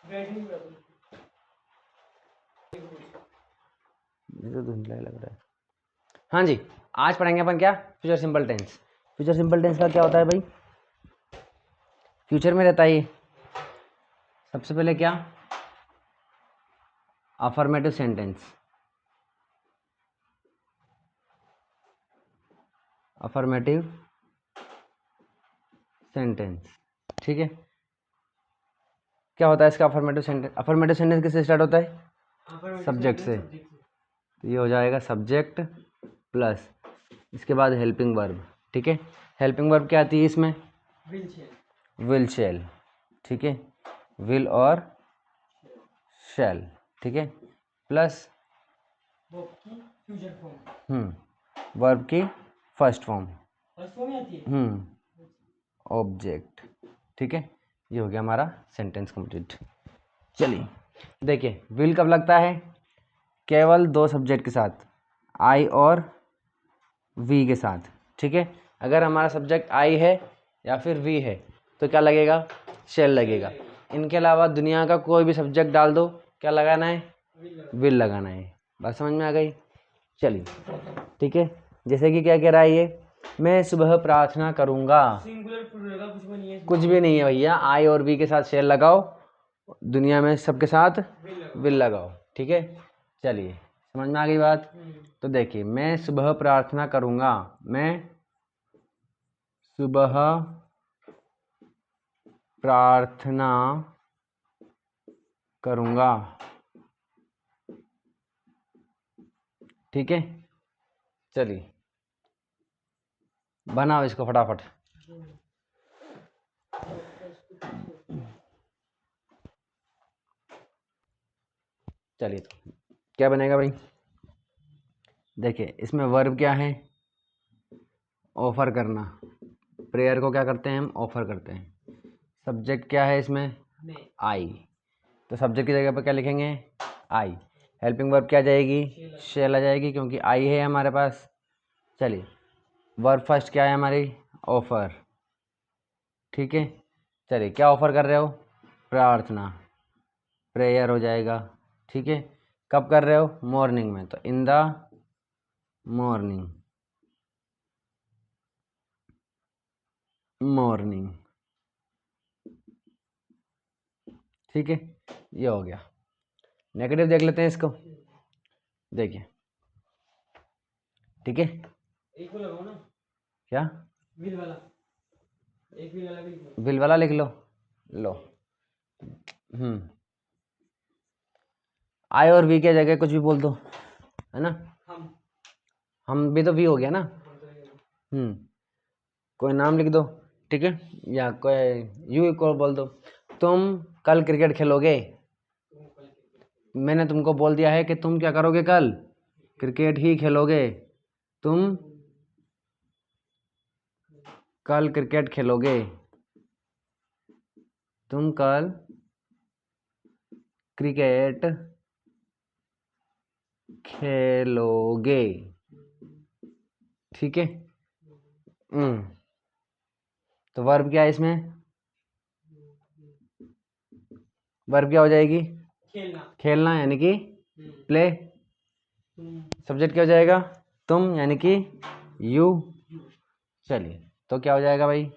मुझे तो धुंधला लग रहा है। हाँ जी, आज पढ़ेंगे अपन क्या, future simple tense. Future simple tense का क्या होता है भाई, फ्यूचर में रहता है ये सबसे पहले क्या, अफर्मेटिव सेंटेंस। अफर्मेटिव सेंटेंस, ठीक है। क्या होता है इसका अफर्मेटिव सेंटेंस? अफर्मेटिव सेंटेंस किससे स्टार्ट होता है? सब्जेक्ट से। तो ये हो जाएगा सब्जेक्ट प्लस इसके बाद हेल्पिंग वर्ब, ठीक है। हेल्पिंग वर्ब क्या आती है इसमें? विल शैल, ठीक है। विल और शैल, ठीक है, प्लस वर्ब की फर्स्ट फॉर्म ऑब्जेक्ट, ठीक है। ये हो गया हमारा सेंटेंस कंप्लीट। चलिए देखिए, विल कब लगता है? केवल दो सब्जेक्ट के साथ, आई और वी के साथ, ठीक है। अगर हमारा सब्जेक्ट आई है या फिर वी है तो क्या लगेगा? शेल लगेगा। इनके अलावा दुनिया का कोई भी सब्जेक्ट डाल दो, क्या लगाना है? विल लगाना है। बात समझ में आ गई? चलिए ठीक है। जैसे कि क्या कह रहा है ये, मैं सुबह प्रार्थना करूँगा। कुछ भी नहीं है भैया, आई और वी के साथ शेल लगाओ, दुनिया में सबके साथ विल लगाओ, ठीक है। चलिए समझ में आ गई बात? तो देखिए, मैं सुबह प्रार्थना करूँगा, मैं सुबह प्रार्थना करूँगा, ठीक है। चलिए बनाओ इसको फटाफट। चलिए तो क्या बनेगा भाई? देखिए इसमें वर्ब क्या है? ऑफर करना। प्रेयर को क्या करते हैं हम? ऑफर करते हैं। सब्जेक्ट क्या है इसमें? आई। तो सब्जेक्ट की जगह पर क्या लिखेंगे? आई। हेल्पिंग वर्ब क्या आ जाएगी? शेल आ जाएगी, क्योंकि आई है हमारे पास। चलिए वर्ब फर्स्ट क्या है हमारी? ऑफर, ठीक है। चलिए क्या ऑफर कर रहे हो? प्रार्थना, प्रेयर हो जाएगा, ठीक है। कब कर रहे हो? मॉर्निंग में, तो इन द मॉर्निंग, मॉर्निंग, ठीक है। ये हो गया। नेगेटिव देख लेते हैं इसको, देखिए, ठीक है। एक को लगाओ ना, क्या? विल वाला, एक विल वाला लिख लो। लो आई और वी के जगह कुछ भी बोल दो, है ना। हम भी तो वी हो गया ना। कोई नाम लिख दो, ठीक है, या कोई यू को बोल दो, तुम कल क्रिकेट खेलोगे। मैंने तुमको बोल दिया है कि तुम क्या करोगे? कल क्रिकेट ही खेलोगे। तुम कल क्रिकेट खेलोगे। तुम कल क्रिकेट खेलोगे, ठीक है। तो वर्ब क्या है इसमें? वर्ब क्या हो जाएगी? खेलना। खेलना यानी कि प्ले। सब्जेक्ट क्या हो जाएगा? तुम यानी कि यू। चलिए तो क्या हो जाएगा भाई?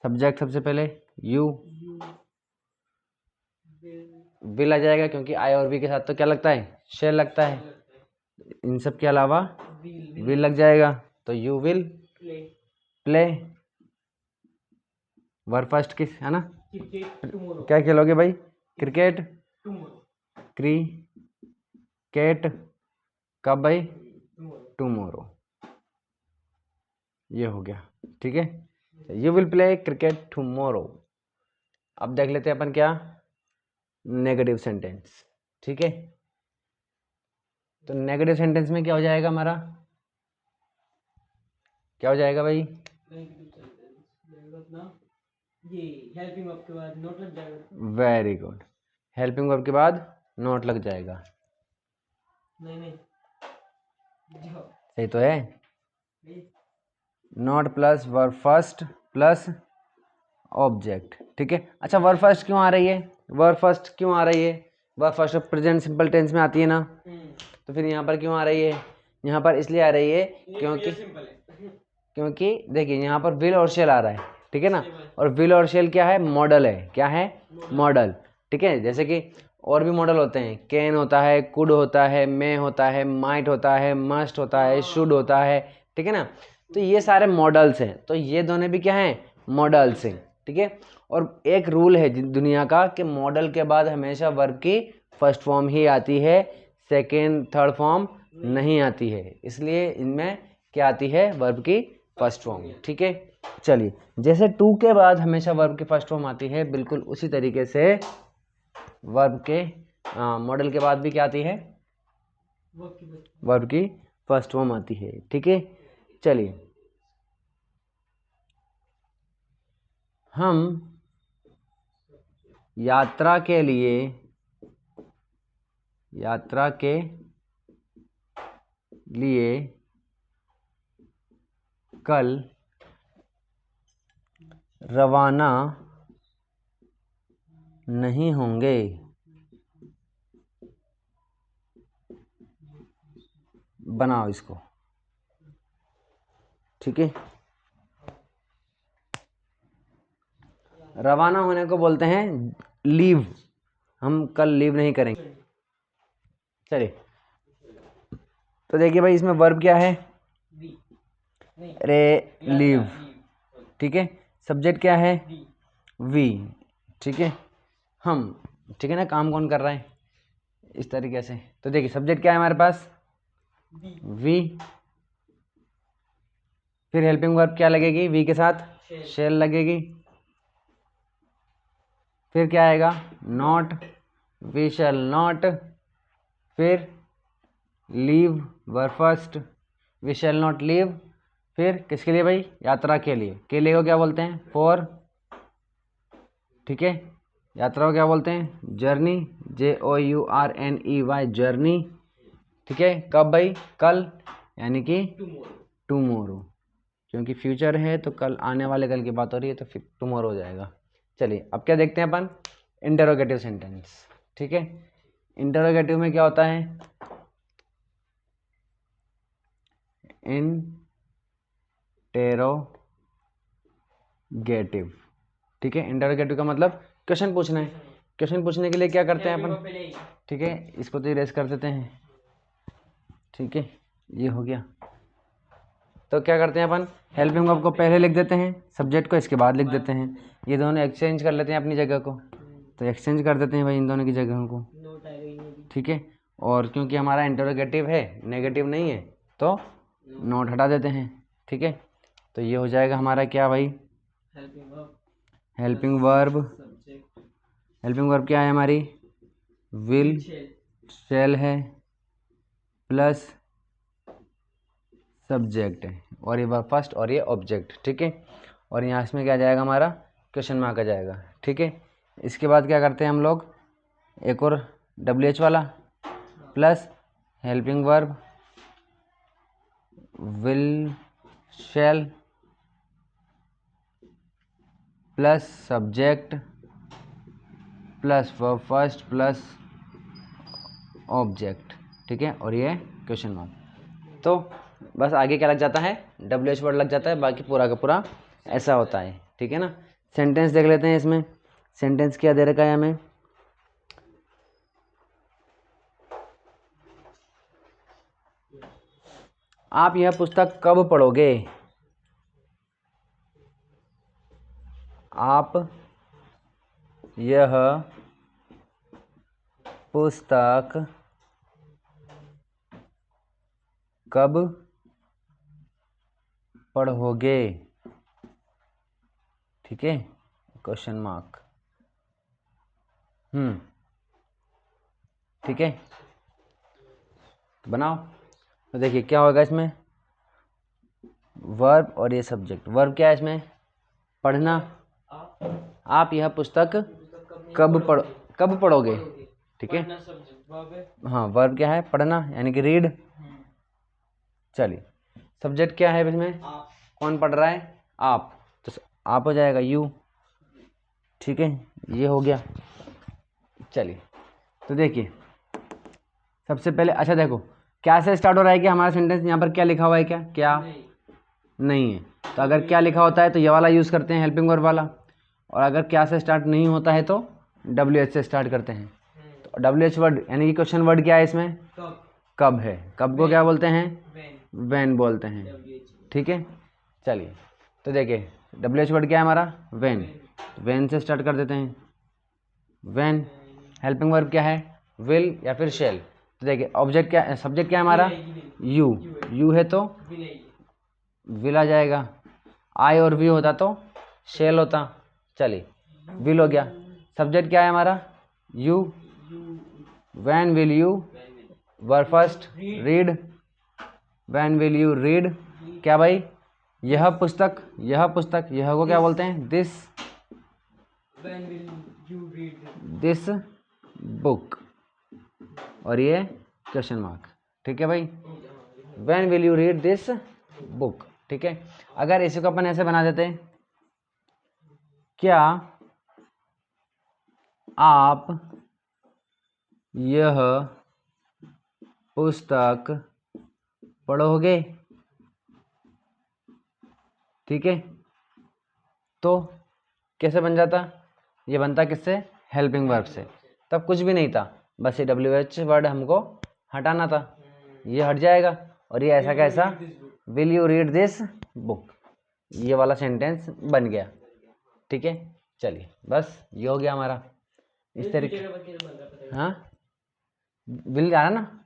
सब्जेक्ट सबसे पहले यू, विल आ जाएगा, क्योंकि आई और वी के साथ तो क्या लगता है? शेल लगता है। इन सब के अलावा विल लग जाएगा, तो you will play. Verb first किस है ना? क्या खेलोगे भाई? क्रिकेट। क्रिकेट कब भाई? टुमारो। ये हो गया, ठीक है। You will play cricket tomorrow. अब देख लेते हैं अपन क्या, नेगेटिव सेंटेंस, ठीक है। तो नेगेटिव सेंटेंस में क्या हो जाएगा हमारा? क्या हो जाएगा भाई? ये हेल्पिंग वर्ब के बाद नोट लग जाएगा। वेरी गुड, हेल्पिंग वर्ब के बाद नोट लग जाएगा। नहीं सही तो है। Not plus verb first plus object, ठीक है। अच्छा वर्ब फर्स्ट क्यों आ रही है? वर्ब फर्स्ट क्यों आ रही है? Verb first present simple tense में आती है ना, तो फिर यहाँ पर क्यों आ रही है? यहाँ पर इसलिए आ रही है क्योंकि देखिए यहाँ पर विल और शेल आ रहा है, ठीक है ना, और विल और शेल क्या है? मॉडल है। क्या है? मॉडल, ठीक है। जैसे कि और भी मॉडल होते हैं, कैन होता है, कुड होता है, मे होता है, माइट होता है, मस्ट होता है, शुड होता है, ठीक है ना। तो ये सारे मॉडल्स हैं, तो ये दोनों भी क्या हैं? मॉडल्स हैं, ठीक है। और एक रूल है दुनिया का कि मॉडल के बाद हमेशा वर्ब की फर्स्ट फॉर्म ही आती है, सेकेंड थर्ड फॉर्म नहीं आती है। इसलिए इनमें क्या आती है? वर्ब की फर्स्ट फॉर्म, ठीक है। चलिए, जैसे टू के बाद हमेशा वर्ब की फर्स्ट फॉर्म आती है, बिल्कुल उसी तरीके से वर्ब के मॉडल के बाद भी क्या आती है? वर्ब की फर्स्ट फॉर्म आती है, ठीक है। चलिए, हम यात्रा के लिए कल रवाना नहीं होंगे। बनाओ इसको, ठीक है। रवाना होने को बोलते हैं लीव। हम कल लीव नहीं करेंगे। चलिए, तो देखिए भाई, इसमें वर्ब क्या है? अरे लीव, ठीक है। सब्जेक्ट क्या है? वी, ठीक है। हम, ठीक है ना। काम कौन कर रहा है? इस तरीके से। तो देखिए, सब्जेक्ट क्या है हमारे पास? वी। फिर हेल्पिंग वर्ब क्या लगेगी? वी के साथ शेल लगेगी। फिर क्या आएगा? Not, we shall not. फिर leave, verb first, we shall not leave. फिर किसके लिए भाई? यात्रा के लिए। के लिए को क्या बोलते हैं? फॉर, ठीक है। यात्रा को क्या बोलते हैं? जर्नी, JOURNEY, जर्नी, ठीक है। कब भाई? कल, यानी कि टुमोरो, क्योंकि फ्यूचर है तो कल, आने वाले कल की बात हो रही है, तो फिर टुमोरो हो जाएगा। चलिए, अब क्या देखते हैं अपन? इंटरोगेटिव सेंटेंस, ठीक है। इंटरोगेटिव में क्या होता है? इंटरोगेटिव, ठीक है। इंटरोगेटिव का मतलब क्वेश्चन पूछना है। क्वेश्चन पूछने के लिए क्या करते हैं अपन? ठीक है, इसको तो इरेज कर देते हैं, ठीक है। ये हो गया। तो क्या करते हैं अपन? हेल्पिंग वर्ब को पहले लिख देते हैं, सब्जेक्ट को इसके बाद लिख देते हैं। ये दोनों एक्सचेंज कर लेते हैं अपनी जगह को, तो एक्सचेंज कर देते हैं भाई इन दोनों की जगह को, ठीक है। और क्योंकि हमारा इंटरोगेटिव है, नेगेटिव नहीं है, तो नोट हटा देते हैं, ठीक है। तो ये हो जाएगा हमारा क्या भाई? Helping verb. हेल्पिंग वर्ब क्या है हमारी? विल, शैल है, प्लस सब्जेक्ट है, और ये वर्ब फर्स्ट और ये ऑब्जेक्ट, ठीक है। और यहाँ इसमें क्या आ जाएगा हमारा? क्वेश्चन मार्क आ जाएगा, ठीक है। इसके बाद क्या करते हैं हम लोग? एक और WH वाला, plus helping verb, will shell, plus subject, plus verb first, plus object, ठीक है। और ये क्वेश्चन मार्क। तो बस आगे क्या लग जाता है? WH वर्ड लग जाता है, बाकी पूरा का पूरा ऐसा होता है, ठीक है ना। सेंटेंस देख लेते हैं। इसमें सेंटेंस क्या दे रखा है हमें? आप यह पुस्तक कब पढ़ोगे? आप यह पुस्तक कब पढ़ोगे, ठीक है। क्वेश्चन मार्क, ठीक है। बनाओ। तो देखिए क्या होगा इसमें? वर्ब और ये सब्जेक्ट। वर्ब क्या है इसमें? पढ़ना। आप यह पुस्तक कब पढ़ोगे, ठीक है। हाँ, वर्ब क्या है? पढ़ना, यानी कि रीड। चलिए, सब्जेक्ट क्या है इसमें? कौन पढ़ रहा है? आप, तो आप हो जाएगा यू, ठीक है। ये हो गया। चलिए तो देखिए सबसे पहले, अच्छा देखो क्या से स्टार्ट हो रहा है, कि हमारा सेंटेंस यहाँ पर क्या लिखा हुआ है, क्या नहीं है। तो अगर क्या लिखा होता है तो ये वाला यूज़ करते हैं, हेल्पिंग वर्ब वाला। और अगर क्या से स्टार्ट नहीं होता है तो WH से स्टार्ट करते हैं। तो WH वर्ड यानी कि क्वेश्चन वर्ड क्या है इसमें, कब है। कब को क्या बोलते हैं, व्हेन बोलते हैं, ठीक है। चलिए तो देखिए WH वर्ड क्या है हमारा, व्हेन से स्टार्ट कर देते हैं। व्हेन हेल्पिंग वर्ब क्या है, विल या फिर शेल। तो देखिए ऑब्जेक्ट क्या, सब्जेक्ट क्या है हमारा, यू है तो विल आ जाएगा। आई और वी होता तो शेल होता। चलिए विल हो गया। सब्जेक्ट क्या है हमारा, you. When will you, verb first read, when will you read, क्या भाई, यह पुस्तक, यह को क्या बोलते हैं, दिस बुक, और ये क्वेश्चन मार्क, ठीक है भाई। When will you read this book, ठीक है। अगर इसी को अपन ऐसे बना देते, क्या आप यह पुस्तक पढ़ोगे, ठीक है। तो कैसे बन जाता, ये बनता किससे, हेल्पिंग वर्ब से। तब कुछ भी नहीं था, बस ये WH वर्ड हमको हटाना था, ये हट जाएगा। और ये ऐसा कैसा, will you read this book, ये वाला सेंटेंस बन गया, ठीक है। चलिए बस ये हो गया हमारा इस तरीके। हाँ विल आ रहा ना,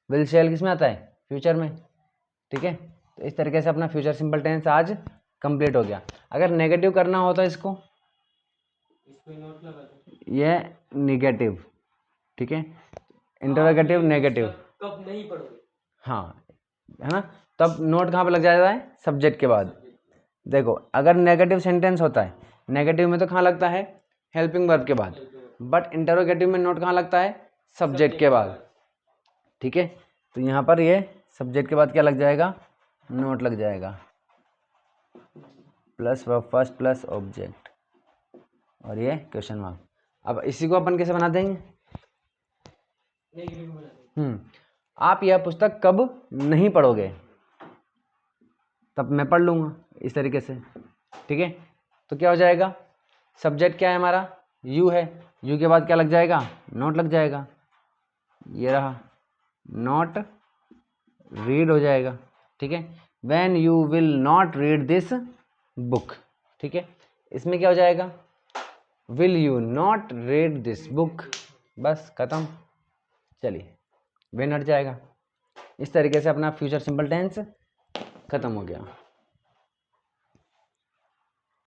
विल शेल किस में आता है, फ्यूचर में, ठीक है। तो इस तरीके से अपना फ्यूचर सिंपल टेंस आज कंप्लीट हो गया। अगर नेगेटिव करना हो तो इसको ये निगेटिव, ठीक है, इंटरोगेटिव नेगेटिव, कब नहीं पढ़ोगे, हाँ है ना। तब नोट कहाँ पे लग जाता है, सब्जेक्ट के बाद। देखो अगर नेगेटिव सेंटेंस होता है, नेगेटिव में तो कहाँ लगता है, हेल्पिंग वर्ब के बाद। बट इंटरोगेटिव में नोट कहाँ लगता है, सब्जेक्ट के बाद, ठीक है। तो यहाँ पर ये सब्जेक्ट के बाद क्या लग जाएगा, नोट लग जाएगा, plus verb first plus object, और ये क्वेश्चन मार्क। अब इसी को अपन कैसे बना देंगे, आप यह पुस्तक कब नहीं पढ़ोगे, तब मैं पढ़ लूँगा इस तरीके से, ठीक है। तो क्या हो जाएगा, सब्जेक्ट क्या है हमारा, यू है, यू के बाद क्या लग जाएगा, नोट लग जाएगा, ये रहा नॉट रीड हो जाएगा, ठीक है। When you will not read this book, ठीक है। इसमें क्या हो जाएगा, will you not read this book, बस खत्म। चलिए व्हेन हट जाएगा। इस तरीके से अपना फ्यूचर सिंपल टेंस खत्म हो गया।